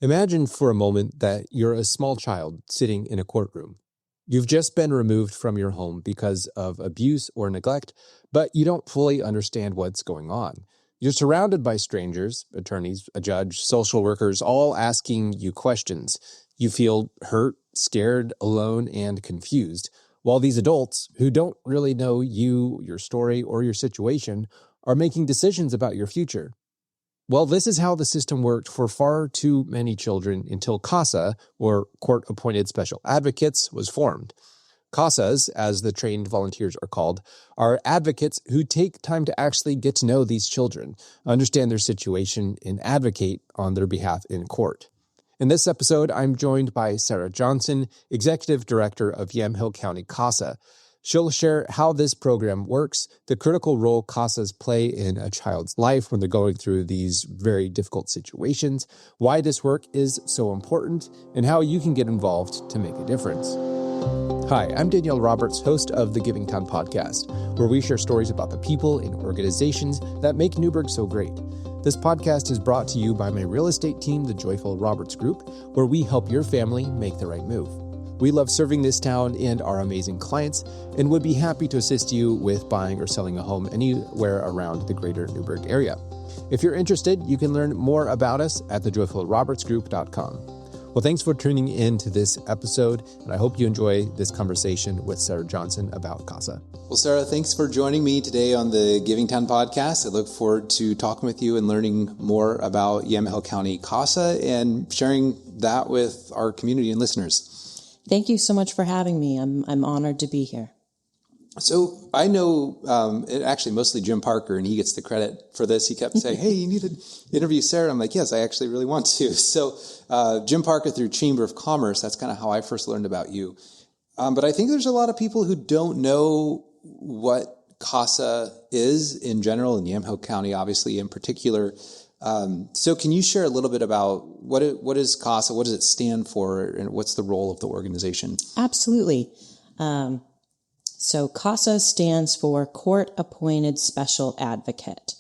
Imagine for a moment that you're a small child sitting in a courtroom. You've just been removed from your home because of abuse or neglect, but you don't fully understand what's going on. You're surrounded by strangers, attorneys, a judge, social workers, all asking you questions. You feel hurt, scared, alone, and confused, while these adults, who don't really know you, your story, or your situation, are making decisions about your future. Well, this is how the system worked for far too many children until CASA, or Court-Appointed Special Advocates, was formed. CASAs, as the trained volunteers are called, are advocates who take time to actually get to know these children, understand their situation, and advocate on their behalf in court. In this episode, I'm joined by Sarah Johnson, Executive Director of Yamhill County CASA. She'll share how this program works, the critical role CASAs play in a child's life when they're going through these very difficult situations, why this work is so important, and how you can get involved to make a difference. Hi, I'm Danielle Roberts, host of the Giving Town podcast, where we share stories about the people and organizations that make Newburgh so great. This podcast is brought to you by my real estate team, the Joyful Roberts Group, where we help your family make the right move. We love serving this town and our amazing clients, and would be happy to assist you with buying or selling a home anywhere around the greater Newburgh area. If you're interested, you can learn more about us at thejoyfulrobertsgroup.com. Well, thanks for tuning in to this episode, and I hope you enjoy this conversation with Sarah Johnson about CASA. Well, Sarah, thanks for joining me today on the Giving Town podcast. I look forward to talking with you and learning more about Yamhill County CASA and sharing that with our community and listeners. Thank you so much for having me. I'm honored to be here. So I know actually mostly Jim Parker, and he gets the credit for this. He kept saying, hey, you need to interview Sarah. I'm like, yes, I actually really want to. So Jim Parker through Chamber of Commerce, that's kind of how I first learned about you. But I think there's a lot of people who don't know what CASA is in general, in Yamhill County, obviously, in particular. So can you share a little bit about what is CASA, what does it stand for, and what's the role of the organization? Absolutely. So CASA stands for Court-Appointed Special Advocate.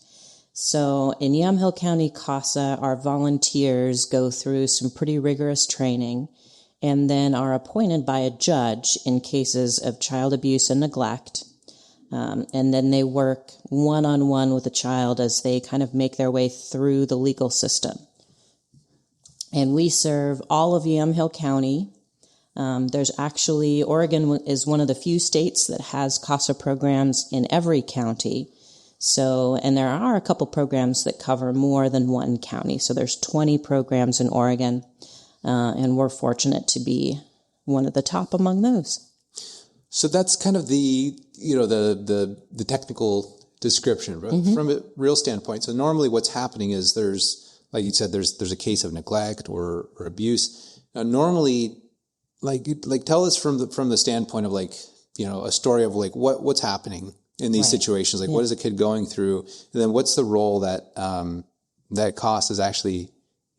So in Yamhill County CASA, our volunteers go through some pretty rigorous training and then are appointed by a judge in cases of child abuse and neglect. And then they work one-on-one with the child as they kind of make their way through the legal system. And we serve all of Yamhill County. There's actually, Oregon is one of the few states that has CASA programs in every county. So, and there are a couple programs that cover more than one county. So there's 20 programs in Oregon, and we're fortunate to be one of the top among those. So that's kind of the technical description, right? Mm-hmm. From a real standpoint. So normally what's happening is there's, like you said, there's a case of neglect or abuse. Now, normally, like tell us from the standpoint of a story of what's happening in these situations. Like, what is a kid going through? And then what's the role that CASA is actually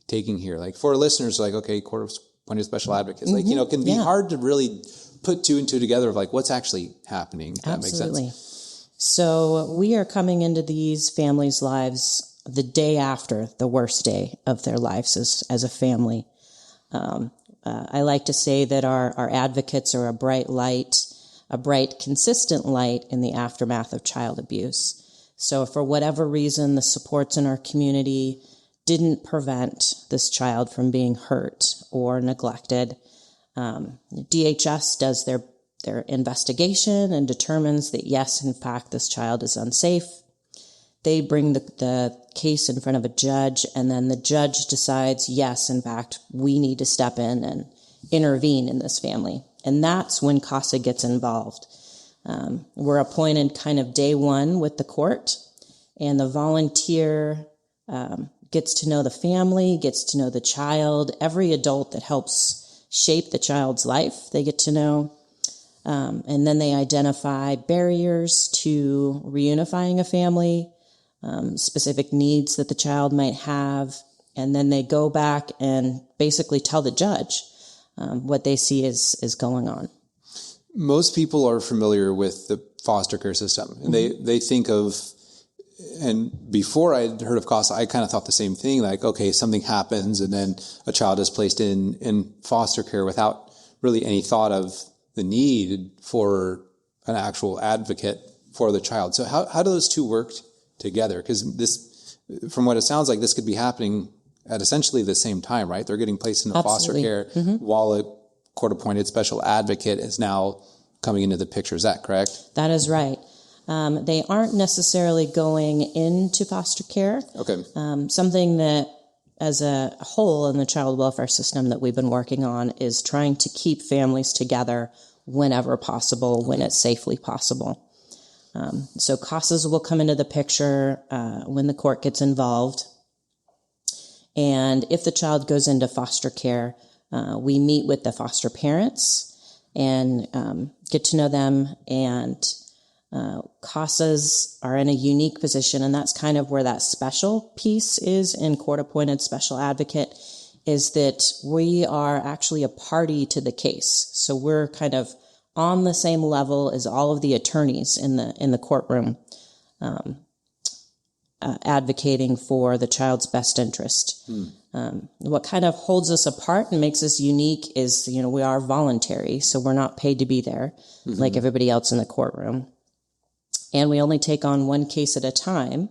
taking here? Like for our listeners, okay, Court-Appointed Special Advocates, mm-hmm. It can be hard to really put two and two together of what's actually happening. If Absolutely. That makes sense. So we are coming into these families' lives the day after the worst day of their lives as a family. I like to say that our advocates are a bright, consistent light in the aftermath of child abuse. So for whatever reason, the supports in our community didn't prevent this child from being hurt or neglected. DHS does their investigation and determines that, yes, in fact, this child is unsafe. They bring the case in front of a judge, and then the judge decides, yes, in fact, we need to step in and intervene in this family. And that's when CASA gets involved. We're appointed kind of day one with the court, and the volunteer gets to know the family, gets to know the child, every adult that helps shape the child's life, they get to know. And then they identify barriers to reunifying a family, specific needs that the child might have, and then they go back and basically tell the judge what they see is going on. Most people are familiar with the foster care system, and they think of And before I'd heard of CASA, I kind of thought the same thing, like, okay, something happens and then a child is placed in foster care without really any thought of the need for an actual advocate for the child. So how do those two work together? Because this, from what it sounds like, this could be happening at essentially the same time, right? They're getting placed in foster care while a court-appointed special advocate is now coming into the picture. Is that correct? That is right. They aren't necessarily going into foster care. Okay. Something that, as a whole in the child welfare system that we've been working on, is trying to keep families together whenever possible, when it's safely possible. So CASAs will come into the picture when the court gets involved. And if the child goes into foster care, we meet with the foster parents and get to know them. And CASAs are in a unique position, and that's kind of where that special piece is in court-appointed special advocate, is that we are actually a party to the case. So we're kind of on the same level as all of the attorneys in the courtroom, advocating for the child's best interest. What kind of holds us apart and makes us unique is, we are voluntary, so we're not paid to be there like everybody else in the courtroom. And we only take on one case at a time.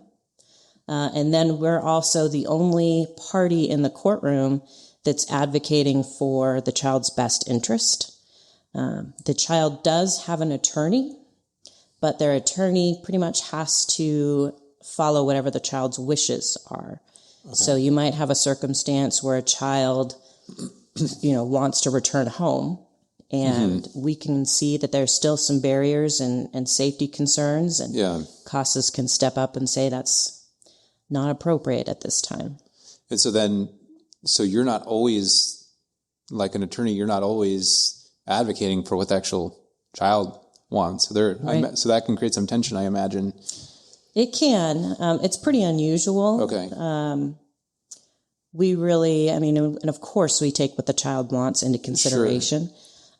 And then we're also the only party in the courtroom that's advocating for the child's best interest. The child does have an attorney, but their attorney pretty much has to follow whatever the child's wishes are. Okay. So you might have a circumstance where a child, wants to return home, and we can see that there's still some barriers and safety concerns, and CASAs can step up and say that's not appropriate at this time. And so you're not always, like an attorney, you're not always advocating for what the actual child wants. So right. So that can create some tension, I imagine. It can. It's pretty unusual. Okay. We really, and of course we take what the child wants into consideration.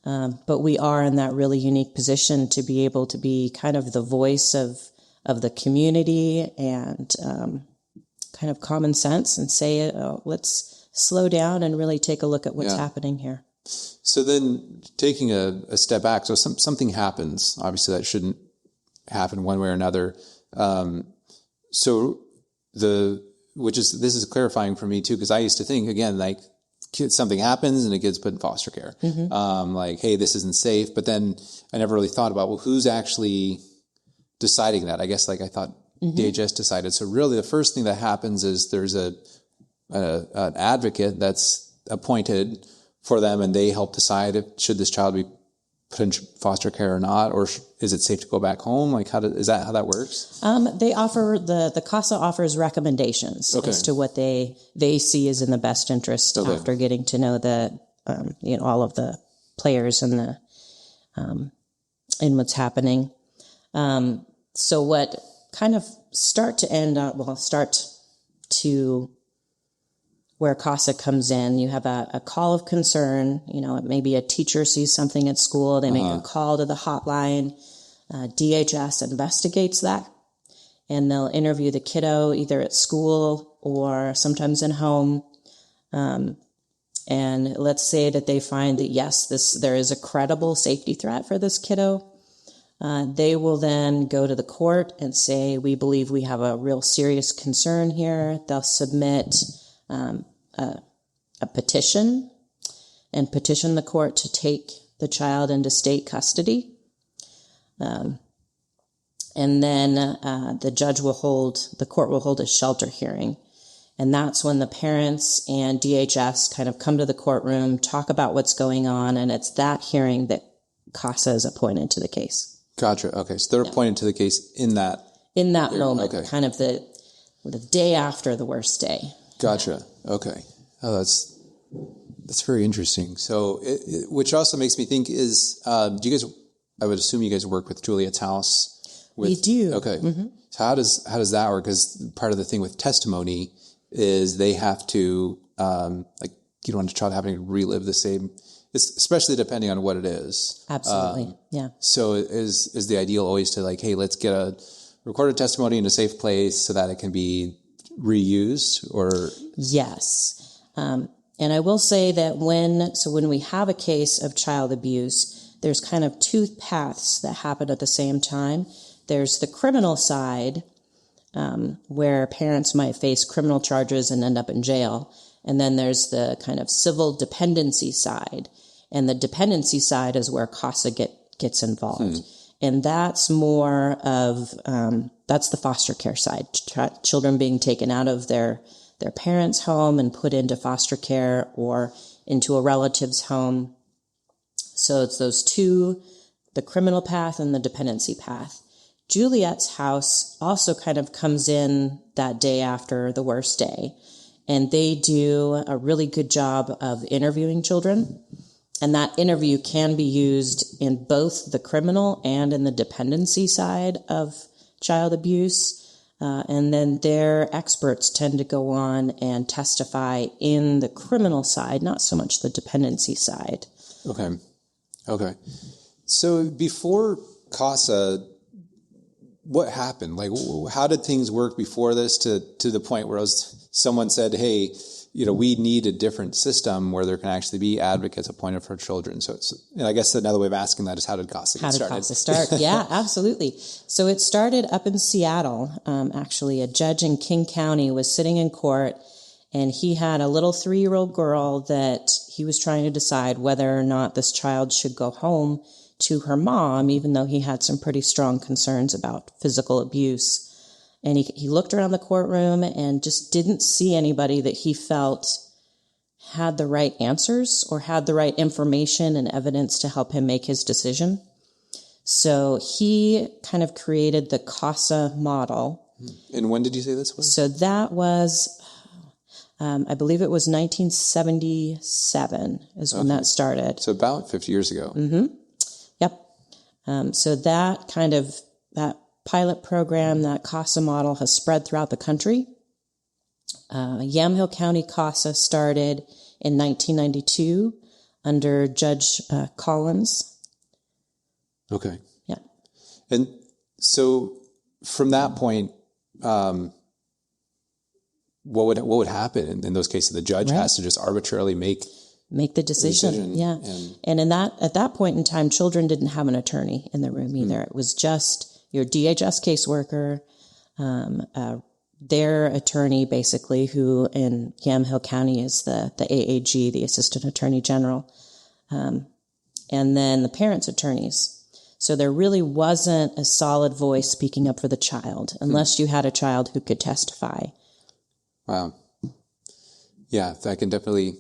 Sure. But we are in that really unique position to be able to be kind of the voice of the community and kind of common sense and say, let's slow down and really take a look at what's happening here. So then taking a step back, so something happens, obviously that shouldn't happen one way or another. This is clarifying for me too, because I used to think, again, like, something happens and a kid's put in foster care. Like, hey, this isn't safe. But then I never really thought about, well, who's actually deciding that? I guess, like, I thought DHS decided. So really the first thing that happens is there's an advocate that's appointed for them, and they help decide should this child be put in foster care or not, or is it safe to go back home? Like, is that how that works? They offer, the CASA offers recommendations as to what they see as in the best interest after getting to know all of the players in what's happening. So what kind of start to where CASA comes in, you have a call of concern. Maybe a teacher sees something at school. They make a call to the hotline. DHS investigates that, and they'll interview the kiddo either at school or sometimes at home. And let's say that they find that, yes, there is a credible safety threat for this kiddo. They will then go to the court and say, we believe we have a real serious concern here. They'll submit a petition and petition the court to take the child into state custody. And then the court will hold a shelter hearing. And that's when the parents and DHS kind of come to the courtroom, talk about what's going on, and it's that hearing that CASA is appointed to the case. Gotcha. Okay, so they're appointed to the case in that moment, kind of the day after the worst day. Gotcha. Okay. Oh, that's very interesting. So, which also makes me think is, do you guys? I would assume you guys work with Juliet's House. We do. Okay. So how does that work? Because part of the thing with testimony is they have to you don't want the child having to relive the same, especially depending on what it is. Absolutely. Yeah. So is the ideal always to, like, hey, let's get recorded testimony in a safe place so that it can be reused, or? Yes. And I will say that when we have a case of child abuse, there's kind of two paths that happen at the same time. There's the criminal side, where parents might face criminal charges and end up in jail. And then there's the kind of civil dependency side. And the dependency side is where CASA gets involved. And that's more of, that's the foster care side. Children being taken out of their parents' home and put into foster care or into a relative's home. So it's those two, the criminal path and the dependency path. Juliet's house also kind of comes in that day after the worst day. And they do a really good job of interviewing children. And that interview can be used in both the criminal and in the dependency side of child abuse. And then their experts tend to go on and testify in the criminal side, not so much the dependency side. Okay. So before CASA, what happened? Like, how did things work before this to the point where someone said, hey, we need a different system where there can actually be advocates appointed for children. So I guess another way of asking that is, how did CASA get started? How did CASA start? Yeah, absolutely. So it started up in Seattle. Actually, a judge in King County was sitting in court, and he had a little 3-year-old girl that he was trying to decide whether or not this child should go home to her mom, even though he had some pretty strong concerns about physical abuse. And he looked around the courtroom and just didn't see anybody that he felt had the right answers or had the right information and evidence to help him make his decision. So he kind of created the CASA model. And when did you say this was? So that was, I believe it was 1977 is when that started. So about 50 years ago. Mm-hmm. Yep. So that pilot program, that CASA model, has spread throughout the country. Yamhill County CASA started in 1992 under Judge Collins. Okay. Yeah. And so from that point, what would happen in those cases? The judge has to just arbitrarily make the decision. Yeah. And at that point in time, children didn't have an attorney in the room either. It was just your DHS caseworker, their attorney, basically, who in Yamhill County is the AAG, the Assistant Attorney General, and then the parents' attorneys. So there really wasn't a solid voice speaking up for the child unless you had a child who could testify. Wow. Yeah, I can definitely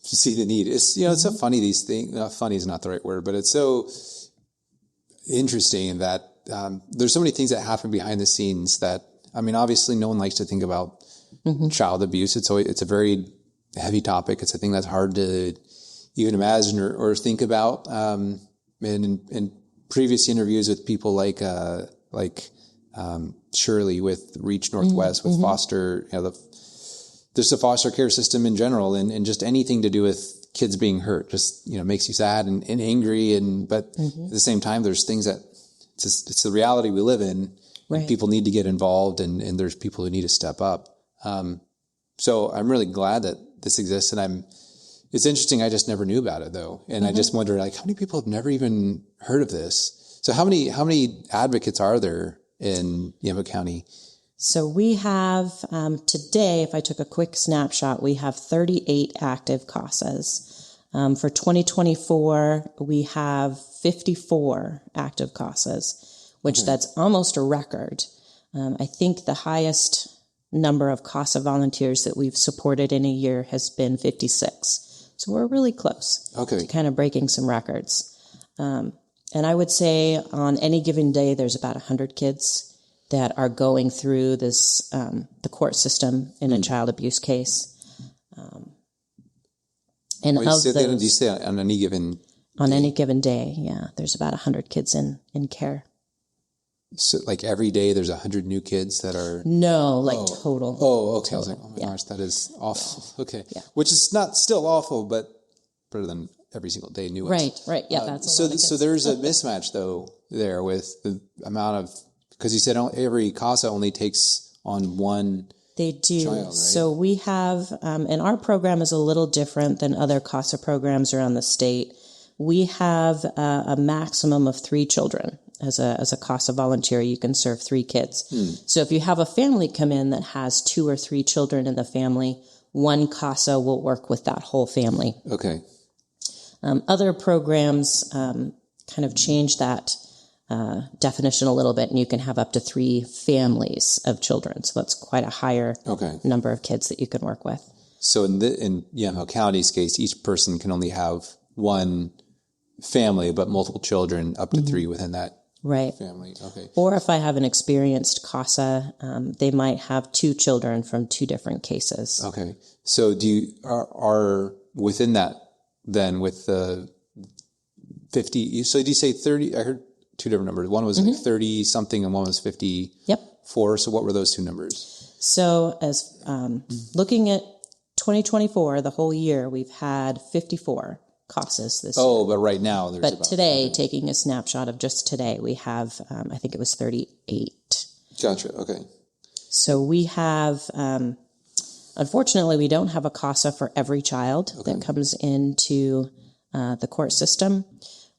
see the need. It's, it's so funny, these things. Funny is not the right word, but it's so interesting that there's so many things that happen behind the scenes that, obviously no one likes to think about child abuse. It's a very heavy topic. It's a thing that's hard to even imagine or think about. In previous interviews with people like Shirley with Reach Northwest, with foster, there's a foster care system in general, and just anything to do with kids being hurt just, makes you sad and angry. But at the same time, there's things that it's the reality we live in. Right. People need to get involved, and there's people who need to step up. So I'm really glad that this exists, and it's interesting. I just never knew about it though. And I just wonder, how many people have never even heard of this? So how many advocates are there in Yamhill County? So we have, today, if I took a quick snapshot, we have 38 active CASAs. For 2024, we have 54 active CASAs, which that's almost a record. I think the highest number of CASA volunteers that we've supported in a year has been 56. So we're really close to kind of breaking some records. And I would say on any given day, there's about 100 kids that are going through this, the court system in a child abuse case. And do you say on any given day? On any given day, yeah. There's about 100 kids in care. So every day there's 100 new kids that are... No, total. Oh, okay. Total. I was like, oh my gosh, that is awful. Okay. Yeah. Which is not still awful, but better than every single day new ones. Right. Yeah, that's so there's a mismatch though there with the amount of Because you said every CASA only takes on one They do. child, right? So we have, and our program is a little different than other CASA programs around the state. We have a maximum of 3 children. As a CASA volunteer, you can serve 3 kids. So if you have a family come in that has 2 or 3 children in the family, one CASA will work with that whole family. Okay. Other programs kind of change that definition a little bit, and you can have up to 3 families of children. So that's quite a higher number of kids that you can work with. So in Yamhill County's case, each person can only have one family, but multiple children, up to 3 within that family. Okay. Or if I have an experienced CASA, they might have 2 children from 2 different cases. Okay. So are within that then with the 50? So did you say 30? I heard 2 different numbers. One was like 30 something, and one was 54. Yep. So what were those 2 numbers? So as looking at 2024, the whole year, we've had 54 CASAs this year. Oh, but right now there's But today, taking a snapshot of just today, we have, I think it was 38. Gotcha. Okay. So we have, unfortunately, we don't have a CASA for every child that comes into the court system.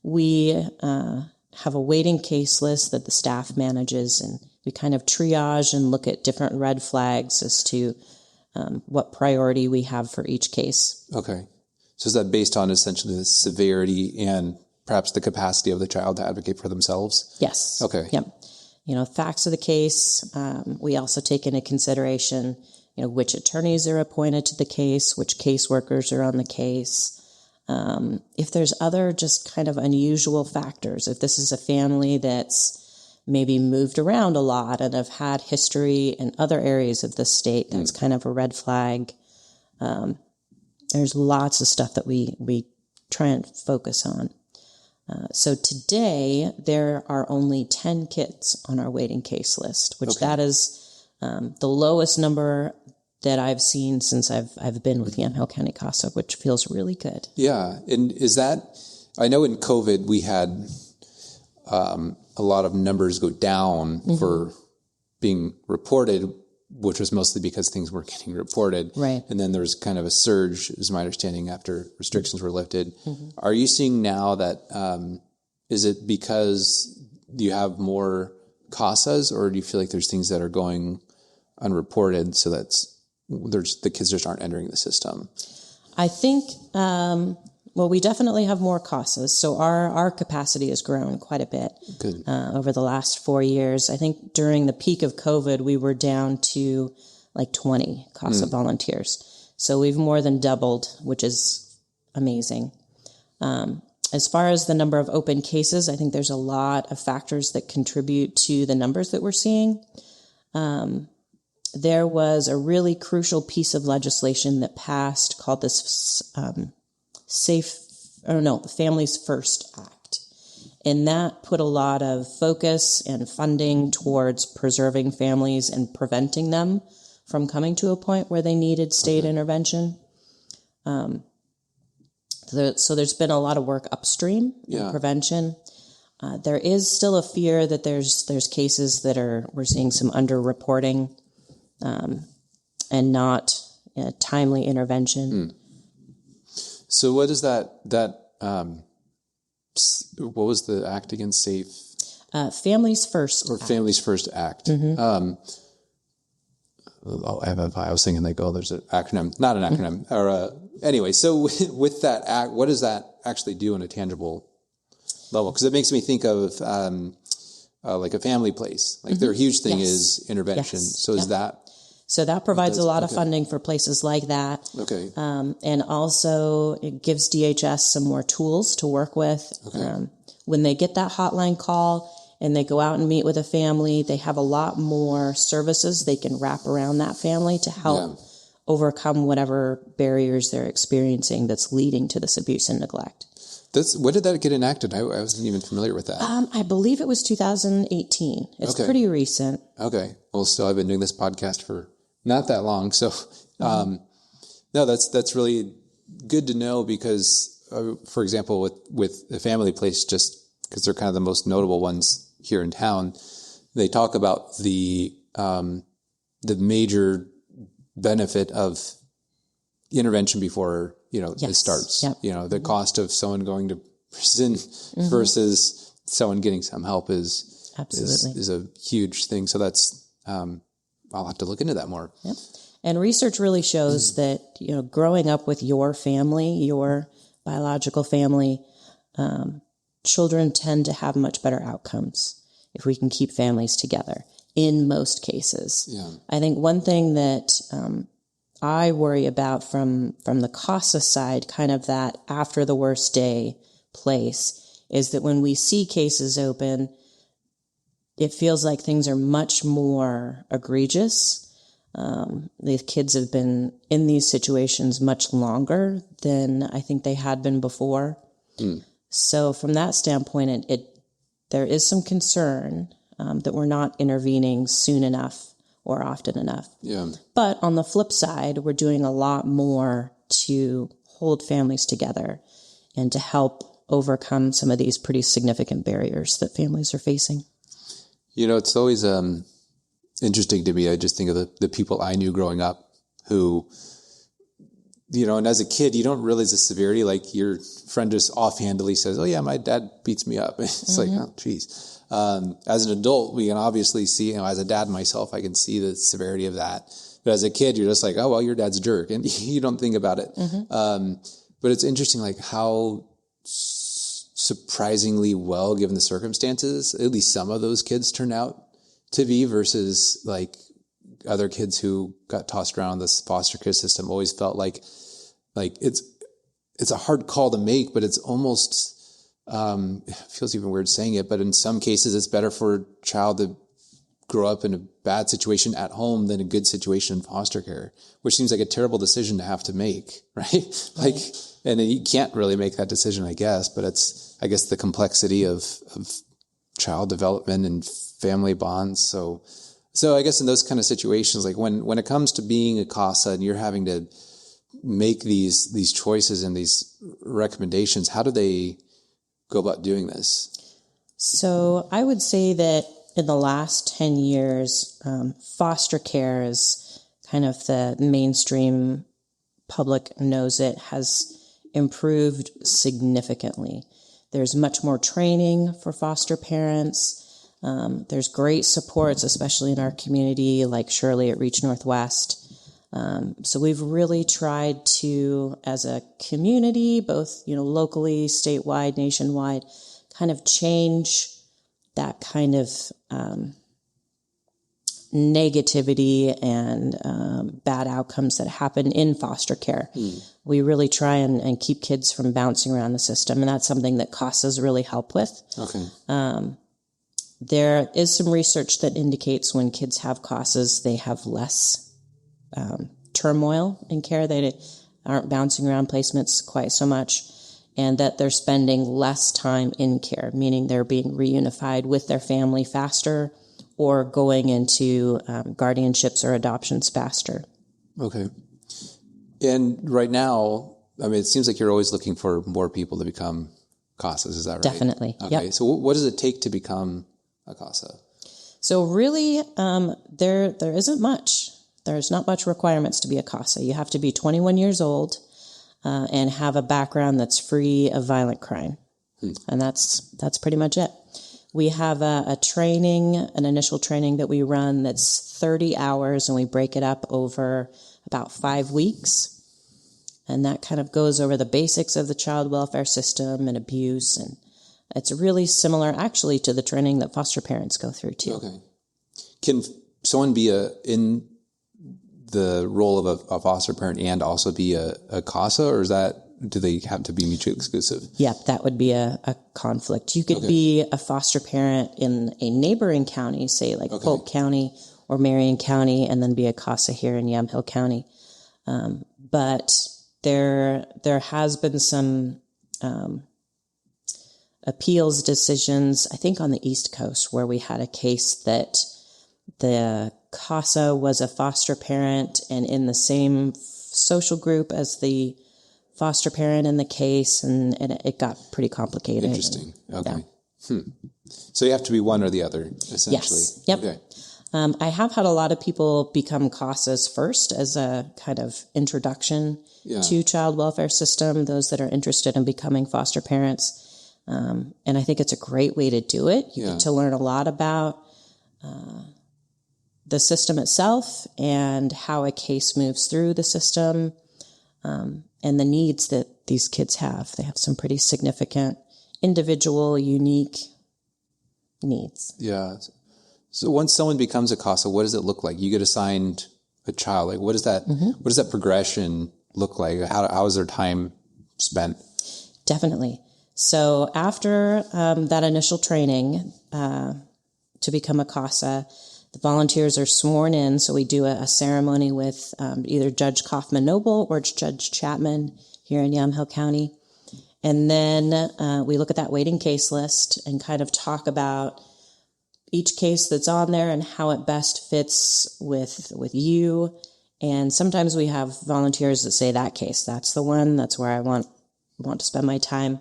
We have a waiting case list that the staff manages, and we kind of triage and look at different red flags as to what priority we have for each case. Okay. So is that based on essentially the severity and perhaps the capacity of the child to advocate for themselves? Yes. Okay. Yep. Facts of the case. We also take into consideration, which attorneys are appointed to the case, which caseworkers are on the case. If there's other just kind of unusual factors, if this is a family that's maybe moved around a lot and have had history in other areas of the state, that's kind of a red flag. There's lots of stuff that we try and focus on. So today, there are only 10 kids on our waiting case list, which that is the lowest number that I've seen since I've been with Yamhill County CASA, which feels really good. Yeah. And is that, I know in COVID we had a lot of numbers go down for being reported, which was mostly because things weren't getting reported. Right. And then there was kind of a surge, is my understanding, after restrictions were lifted. Are you seeing now that, is it because you have more CASAs, or do you feel like there's things that are going unreported so the kids just aren't entering the system? I think, we definitely have more CASAs. So our capacity has grown quite a bit over the last 4 years. I think during the peak of COVID, we were down to like 20 CASA volunteers. So we've more than doubled, which is amazing. As far as the number of open cases, I think there's a lot of factors that contribute to the numbers that we're seeing. There was a really crucial piece of legislation that passed called this the Families First Act. And that put a lot of focus and funding towards preserving families and preventing them from coming to a point where they needed state intervention. So there's been a lot of work upstream in prevention. There is still a fear that there's cases that we're seeing some underreporting and not timely intervention. So what is that what was the act against safe? Families First. Or Families First Act. I was thinking there's an acronym, not an acronym. Anyway, so with that act, what does that actually do on a tangible level? Because it makes me think of like a family place. Like their huge thing is intervention. Yes. So is that... So that provides a lot of funding for places like that. Okay. And also it gives DHS some more tools to work with. Okay. When they get that hotline call and they go out and meet with a family, they have a lot more services they can wrap around that family to help overcome whatever barriers they're experiencing that's leading to this abuse and neglect. When did that get enacted? I wasn't even familiar with that. I believe it was 2018. It's pretty recent. Okay. Well, still, I've been doing this podcast for not that long. So, no, that's really good to know because, for example, with the family place, just because they're kind of the most notable ones here in town, they talk about the major benefit of intervention before, it starts. Yep. The cost of someone going to prison versus someone getting some help is a huge thing. So that's, I'll have to look into that more. Yep. And research really shows that, growing up with your family, your biological family, children tend to have much better outcomes if we can keep families together in most cases. Yeah. I think one thing that I worry about from the CASA side, kind of that after the worst day place, is that when we see cases open, it feels like things are much more egregious. The kids have been in these situations much longer than I think they had been before. So from that standpoint, there is some concern that we're not intervening soon enough or often enough. Yeah. But on the flip side, we're doing a lot more to hold families together and to help overcome some of these pretty significant barriers that families are facing. It's always interesting to me. I just think of the people I knew growing up who, and as a kid, you don't realize the severity. Like your friend just offhandedly says, "Oh yeah, my dad beats me up." It's like, oh geez. As an adult, we can obviously see, as a dad myself, I can see the severity of that. But as a kid, you're just like, oh, well, your dad's a jerk. And you don't think about it. But it's interesting, like how surprisingly well, given the circumstances, at least some of those kids turned out to be versus like other kids who got tossed around this foster care system. Always felt like it's a hard call to make, but it's almost, it feels even weird saying it, but in some cases it's better for a child to grow up in a bad situation at home than a good situation in foster care, which seems like a terrible decision to have to make, right? And you can't really make that decision, I guess, but it's, I guess, the complexity of child development and family bonds. So I guess in those kind of situations, like when it comes to being a CASA and you're having to make these choices and these recommendations, how do they go about doing this? So I would say that in the last 10 years, foster care is kind of the mainstream public knows it, has improved significantly. There's much more training for foster parents. There's great supports, especially in our community, like Shirley at Reach Northwest. So we've really tried to, as a community, both, locally, statewide, nationwide, kind of change that kind of negativity and bad outcomes that happen in foster care. We really try and keep kids from bouncing around the system, and that's something that CASAs really help with. Okay. There is some research that indicates when kids have CASAs, they have less turmoil in care. They aren't bouncing around placements quite so much, and that they're spending less time in care, meaning they're being reunified with their family faster or going into guardianships or adoptions faster. Okay. And right now, it seems like you're always looking for more people to become CASAs. Is that right? Definitely. Okay. Yep. So what does it take to become a CASA? So really, there isn't much. There's not much requirements to be a CASA. You have to be 21 years old and have a background that's free of violent crime. And that's pretty much it. We have an initial training that we run that's 30 hours, and we break it up over about 5 weeks. And that kind of goes over the basics of the child welfare system and abuse. And it's really similar, actually, to the training that foster parents go through, too. Okay. Can someone be in the role of a foster parent and also be a CASA, or do they have to be mutually exclusive? Yeah, that would be a conflict. You could be a foster parent in a neighboring county, say like Polk County or Marion County, and then be a CASA here in Yamhill County. But there has been some appeals decisions, I think on the East Coast, where we had a case that the CASA was a foster parent and in the same social group as the foster parent in the case, and it got pretty complicated. Interesting. Okay. So you have to be one or the other, essentially. Yes. Yep. Okay. I have had a lot of people become CASAs first as a kind of introduction to child welfare system, those that are interested in becoming foster parents. And I think it's a great way to do it. You get to learn a lot about the system itself and how a case moves through the system, and the needs that these kids have. They have some pretty significant, individual, unique needs. Yeah. So once someone becomes a CASA, what does it look like? You get assigned a child. Like, what does that progression look like? How is their time spent? Definitely. So after that initial training to become a CASA, the volunteers are sworn in. So we do a ceremony with either Judge Kaufman Noble or Judge Chapman here in Yamhill County. And then we look at that waiting case list and kind of talk about each case that's on there and how it best fits with you. And sometimes we have volunteers that say that case, that's the one, that's where I want to spend my time.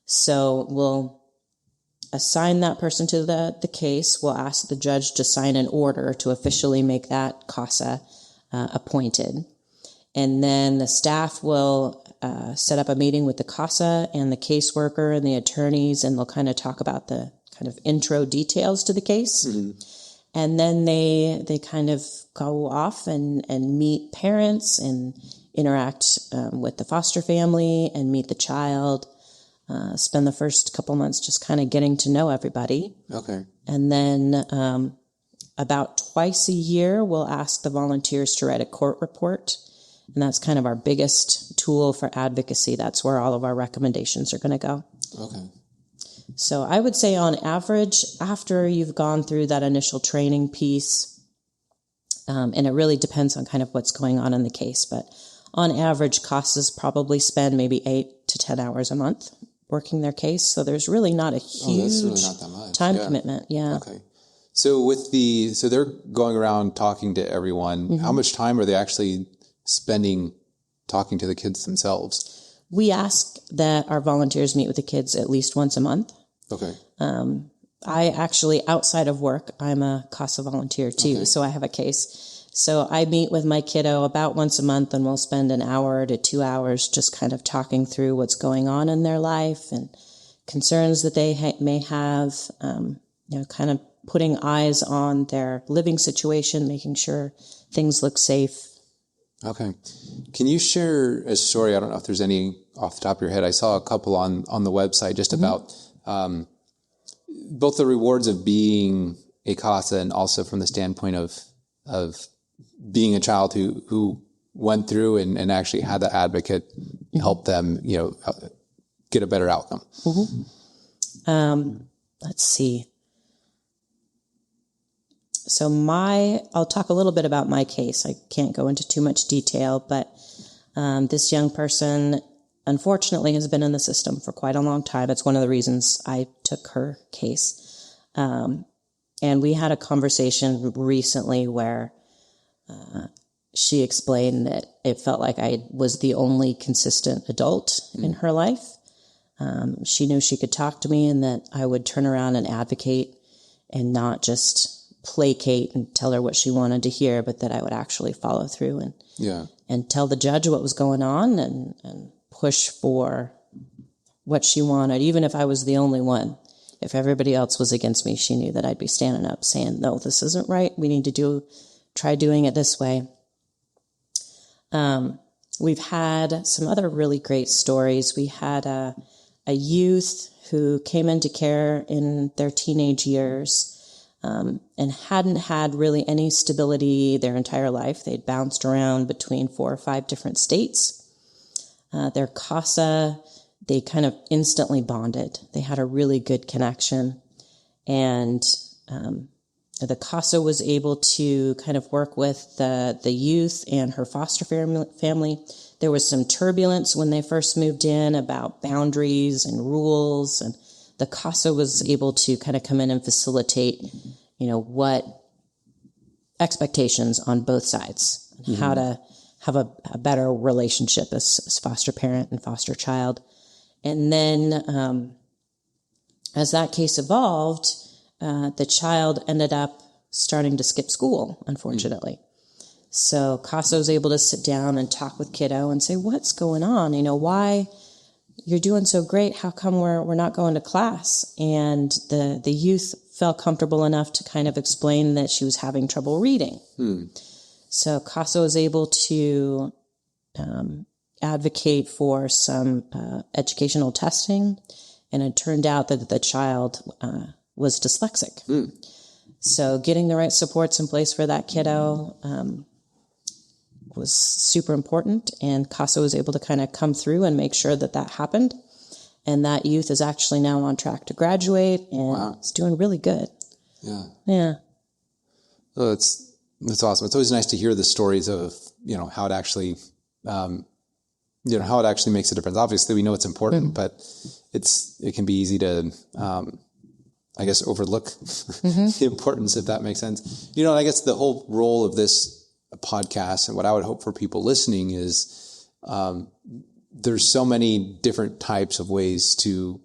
So we'll assign that person to the case. We'll ask the judge to sign an order to officially make that CASA appointed. And then the staff will set up a meeting with the CASA and the caseworker and the attorneys, and they'll kind of talk about the kind of intro details to the case. And then they kind of go off and meet parents and interact with the foster family and meet the child. Spend the first couple months just kind of getting to know everybody. Okay. And then about twice a year, we'll ask the volunteers to write a court report. And that's kind of our biggest tool for advocacy. That's where all of our recommendations are going to go. Okay. So I would say on average, after you've gone through that initial training piece, and it really depends on kind of what's going on in the case, but on average, CASAs probably spend maybe 8 to 10 hours a month working their case. So there's really not a huge that's really not that much. time commitment. Yeah. Okay. So so they're going around talking to everyone. How much time are they actually spending talking to the kids themselves? We ask that our volunteers meet with the kids at least once a month. Okay. I actually, outside of work, I'm a CASA volunteer too, so I have a case. So I meet with my kiddo about once a month, and we'll spend an hour to 2 hours just kind of talking through what's going on in their life and concerns that they may have, kind of putting eyes on their living situation, making sure things look safe. Okay. Can you share a story? I don't know if there's any off the top of your head. I saw a couple on the website just about both the rewards of being a CASA and also from the standpoint of being a child who went through and actually had the advocate help them, get a better outcome. Let's see. So I'll talk a little bit about my case. I can't go into too much detail, but this young person, unfortunately, has been in the system for quite a long time. It's one of the reasons I took her case. And we had a conversation recently where she explained that it felt like I was the only consistent adult in her life. She knew she could talk to me and that I would turn around and advocate and not just placate and tell her what she wanted to hear, but that I would actually follow through and tell the judge what was going on and push for what she wanted, even if I was the only one. If everybody else was against me, she knew that I'd be standing up saying, no, this isn't right. We need to try doing it this way. We've had some other really great stories. We had a youth who came into care in their teenage years and hadn't had really any stability their entire life. They'd bounced around between 4 or 5 different states. Their CASA, they kind of instantly bonded. They had a really good connection. And the CASA was able to kind of work with the youth and her foster family. There was some turbulence when they first moved in about boundaries and rules, and the CASA was able to kind of come in and facilitate, what expectations on both sides, how to have a better relationship as foster parent and foster child. And then as that case evolved, the child ended up starting to skip school, unfortunately. So CASA was able to sit down and talk with kiddo and say, what's going on? Why you're doing so great? How come we're not going to class? And the youth felt comfortable enough to kind of explain that she was having trouble reading. So CASA was able to advocate for some educational testing, and it turned out that the child was dyslexic. So getting the right supports in place for that kiddo was super important, and CASA was able to kind of come through and make sure that happened. And that youth is actually now on track to graduate, and it's doing really good. Yeah. Oh, that's awesome. It's always nice to hear the stories of, how it actually, how it actually makes a difference. Obviously we know it's important, but it can be easy to, I guess, overlook the importance, if that makes sense. I guess the whole role of this podcast and what I would hope for people listening is, there's so many different types of ways to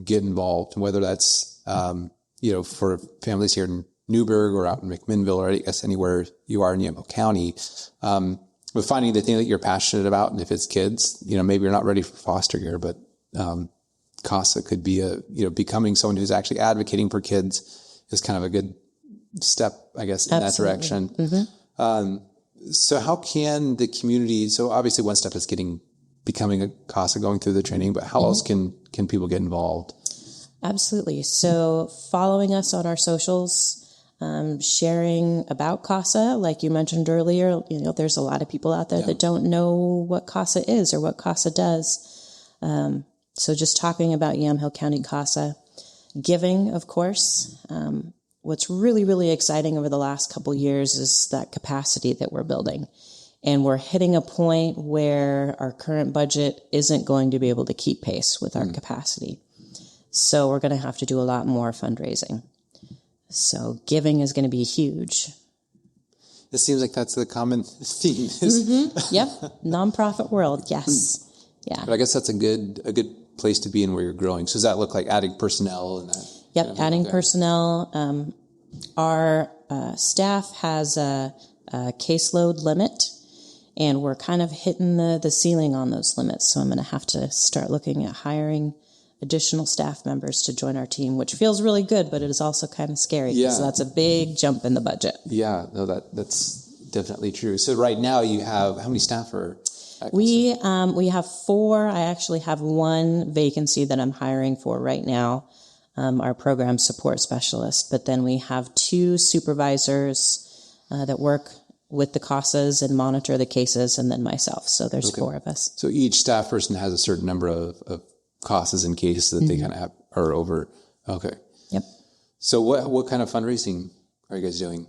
get involved, and whether that's, for families here in Newburgh or out in McMinnville, or I guess anywhere you are in Yamhill County, with finding the thing that you're passionate about. And if it's kids, maybe you're not ready for foster care, but, CASA could be becoming someone who's actually advocating for kids is kind of a good step, I guess, in that direction. So how can the community, so obviously one step is becoming a CASA, going through the training, but how else can people get involved? Absolutely. So following us on our socials, sharing about CASA, like you mentioned earlier, there's a lot of people out there that don't know what CASA is or what CASA does. So just talking about Yamhill County CASA, giving, of course. What's really, really exciting over the last couple years is that capacity that we're building. And we're hitting a point where our current budget isn't going to be able to keep pace with our capacity. So we're going to have to do a lot more fundraising. So giving is going to be huge. It seems like that's the common theme. Yep. Nonprofit world. Yes. Yeah. But I guess that's a good place to be in where you're growing. So does that look like adding personnel and that? Yep. Adding personnel. Our staff has a caseload limit, and we're kind of hitting the ceiling on those limits. So I'm going to have to start looking at hiring additional staff members to join our team, which feels really good, but it is also kind of scary because that's a big jump in the budget. Yeah, no, that's definitely true. So right now you have, how many staff are at CASA? We have 4. I actually have 1 vacancy that I'm hiring for right now, our program support specialist. But then we have 2 supervisors that work with the CASAs and monitor the cases, and then myself. So there's 4 of us. So each staff person has a certain number of CASAs and cases that they kind of are over. Okay. Yep. So what kind of fundraising are you guys doing?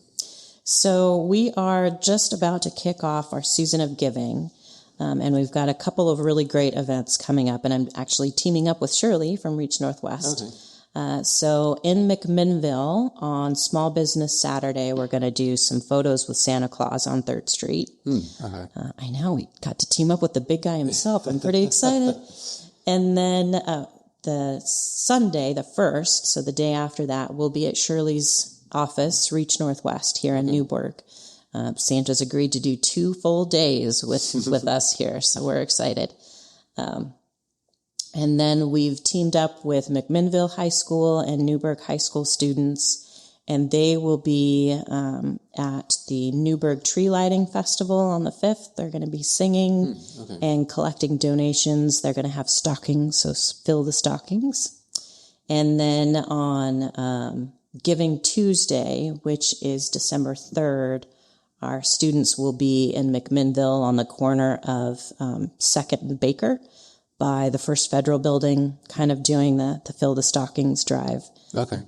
So we are just about to kick off our season of giving. And we've got a couple of really great events coming up, and I'm actually teaming up with Shirley from Reach Northwest. Okay. So in McMinnville on Small Business Saturday, we're going to do some photos with Santa Claus on 3rd Street. Okay. I know, we got to team up with the big guy himself. I'm pretty excited. And then the Sunday, the 1st, so the day after that, we'll be at Shirley's office, Reach Northwest, here in Newburgh. Santa's agreed to do 2 full days with us here, so we're excited. And then we've teamed up with McMinnville High School and Newburgh High School students, and they will be at the Newburgh Tree Lighting Festival on the 5th. They're going to be singing and collecting donations. They're going to have stockings, so fill the stockings. And then on Giving Tuesday, which is December 3rd, our students will be in McMinnville on the corner of 2nd and Baker by the First Federal Building, kind of doing the Fill the Stockings drive. Okay.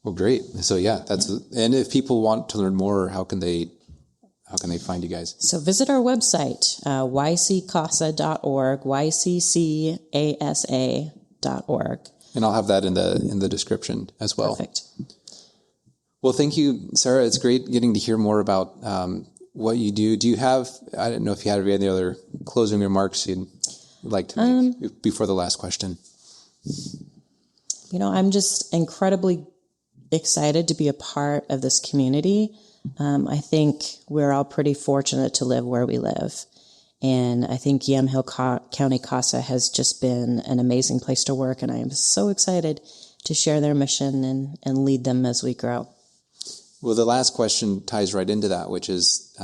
Well, great. So and if people want to learn more, how can they find you guys? So visit our website, yccasa.org, yccasa.org. And I'll have that in the description as well. Perfect. Well, thank you, Sarah. It's great getting to hear more about what you do. Do you have, I don't know if you had any other closing remarks you'd like to make before the last question? I'm just incredibly excited to be a part of this community. I think we're all pretty fortunate to live where we live. And I think Yamhill County CASA has just been an amazing place to work. And I am so excited to share their mission and lead them as we grow. Well, the last question ties right into that, which is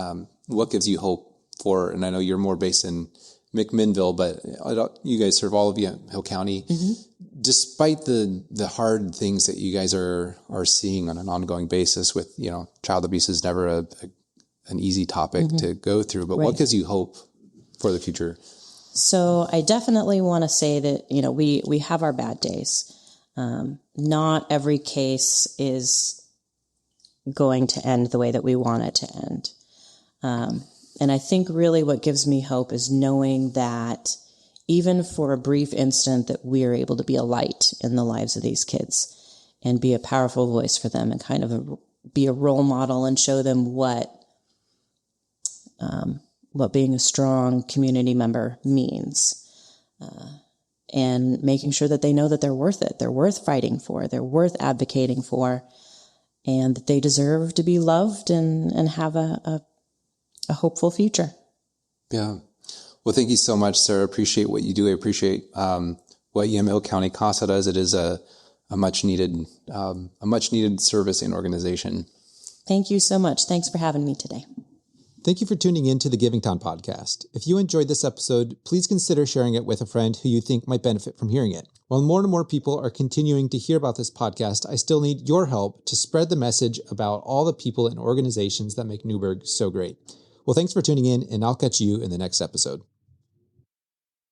what gives you hope for, and I know you're more based in McMinnville, but you guys serve all of Yamhill County. Mm-hmm. Despite the hard things that you guys are seeing on an ongoing basis with, child abuse is never an easy topic mm-hmm. to go through, but what gives you hope for the future? So I definitely want to say that, we have our bad days. Not every case is going to end the way that we want it to end. And I think really what gives me hope is knowing that even for a brief instant that we are able to be a light in the lives of these kids and be a powerful voice for them and kind of be a role model and show them what being a strong community member means. And making sure that they know that they're worth it. They're worth fighting for. They're worth advocating for. And that they deserve to be loved and have a hopeful future. Yeah. Well, thank you so much, Sarah. Appreciate what you do. I appreciate what Yamhill County CASA does. It is a much needed service and organization. Thank you so much. Thanks for having me today. Thank you for tuning in to the Givingtown podcast. If you enjoyed this episode, please consider sharing it with a friend who you think might benefit from hearing it. While more and more people are continuing to hear about this podcast, I still need your help to spread the message about all the people and organizations that make Newburgh so great. Well, thanks for tuning in, and I'll catch you in the next episode.